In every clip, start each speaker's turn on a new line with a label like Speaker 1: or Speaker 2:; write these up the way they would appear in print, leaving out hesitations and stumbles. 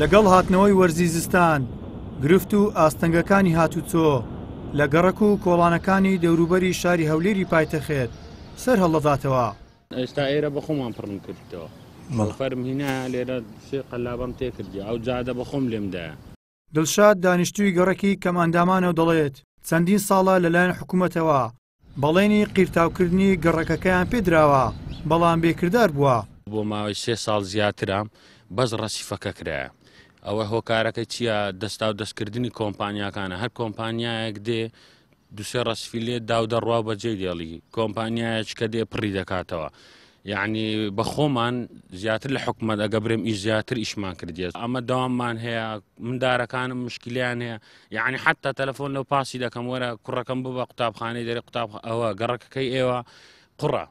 Speaker 1: لەگەڵ هاتنەوەی وەرزی زستان گرفت و ئاستەنگەکانی هاتوچۆ لە گەڕەک و کۆڵانەکانی دەوروبەری شاری هەولێری پایتەخت سەر هەڵدەداتەوە.
Speaker 2: ئێستا ئێرە بە خۆمان پڕم کردەوە فەرم هینا لێرە سێ قەلابەم تێکردی ئەو جادە بە خۆم لێمدایە.
Speaker 1: دڵشاد دانیشتووی گەڕەکی کەماندامانە دەڵێت چەندین ساڵە لەلایەن حکوومەتەوە بەڵێنی قیرتاوکردنی گەڕەکەکەیان پێدراوە بەڵام بێکردار بووە.
Speaker 2: بۆ ماوەی 3 ساڵ زیاترە بەس ڕەسیفەکە کرایە. ئەوە هۆکارەکە چییە؟ دەستا و دەستکردنی کۆمپانیاکانە. هەر کۆمپانیایەک دێ دوسێ ڕەسیفی لێ دا و دەڕوا بەجێ دێڵی کۆمپانیایەک کە دێ پڕی دەکاتەوە. یعنی بە خۆمان زیاتر لە حکومەت ئەگە برێم ئیش زیاتر ئیشمان کردێت. ئەمە داواممان هەیە، مندارەکانم مشکلیان هەیە. یعنی حتا تەلەفۆن لەو پاسی دەکەم وەرە کوڕەکەم ببە قوتابخانەی دەرێ قوتاب ئەوە گەڕەکەکەی ئێوە قوڕە.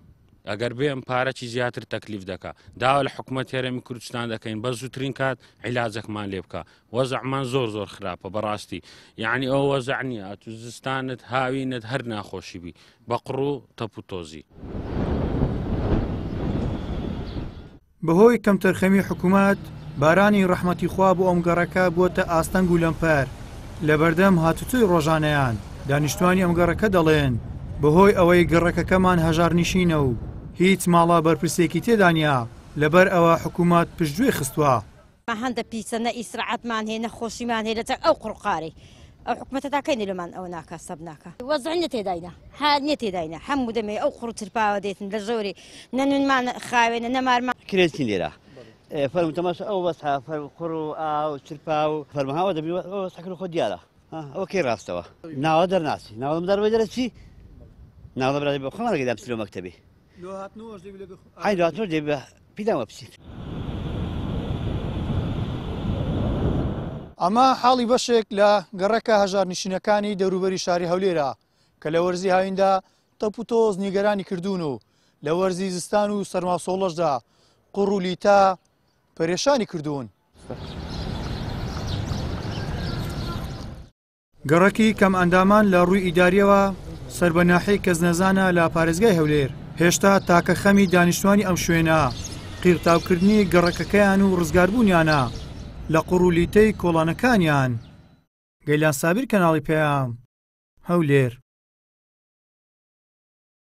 Speaker 2: ئەگەر بێم پارەی زیاتر تەکلیف دەکات. داوا لە حکومەت هێرەمی کوردستان دەکەین بە زووترین کات عیلاجێکمان لێ بکە. وەزعمان زۆر خراپە بەڕاستی. یعنی ئەو وەزع نییە تو زستانت هاوینت هەر ناخۆشی بی بە قڕ و تەپ و تۆزی.
Speaker 1: بەهۆی کەمتەرخەمی حکوومەت بارانی ڕەحمەتی خوا بۆ ئەم گەڕەکە بووەتە ئاستەنگ و لەمپەر لە بەردەم هاتوچۆی ڕۆژانەیان. دانیشتوانی ئەم گەڕەکە دەڵێن بەهۆی ئەوەی گەڕەکەکەمان هەژار نشینە و هیچ ماڵە بەرپرسێکی تێدانیا لەبەر ئەوە حکوومەت پشتگوێ خستووە.
Speaker 3: هەندە پیسەنە ئیسراعەتمان هەیە نەخۆشیمان هەیە لەسەر ئەو قوڕقارەی ئەو حکومەتە تاکەینی لەمان ئەوە ناکە سەب ناکە وەزعینە تێداینە هانیە تێداینە هەموو دەمێ ئەو قوڕ ترپاوە دێتن لە زۆری نەنوونمان خاوێنە نەمارمان
Speaker 4: کرێتی لێرە فەرم تەماشا ئەو بەسها قوڕ و ئاو چرپا و فەرمەهاوە دەبی سەکر خۆ دیارە ئەوە کەی ڕاستەوە ناوە دەرناسی ناوەم دەرەوەی دەرەچی ناوە برای بە خۆمان ڕێگەدام سلۆ مەکتەبی هاتنەوە دێ بە پیداوە بچیت.
Speaker 1: ئەمە حاڵی بەشێک لە گەڕەکە هەژار نشینەکانی دەوروبەری شاری هەولێرە کە لە وەرزی هاویندا تەپ و تۆز نیگەرانی کردوون و لە وەرزی زستان و سەرماسۆڵەشدا قوڕ و لیتا پەرێشانی کردوون. گەڕەکی کەم ئەندامان لە ڕووی ئیداریەوە سەربەناحی کەس نەزانە لە پارێزگای هەولێر هێشتا تاکە خەمی دانیشتوانی ئەم شوێنە قیرتاوکردنی گەڕەکەکەیان و ڕزگاربوونیانە لە قوڕ و لیتەی کۆڵانەکانیان. گەیلان سابیر کەناڵی پێیام هەولێر.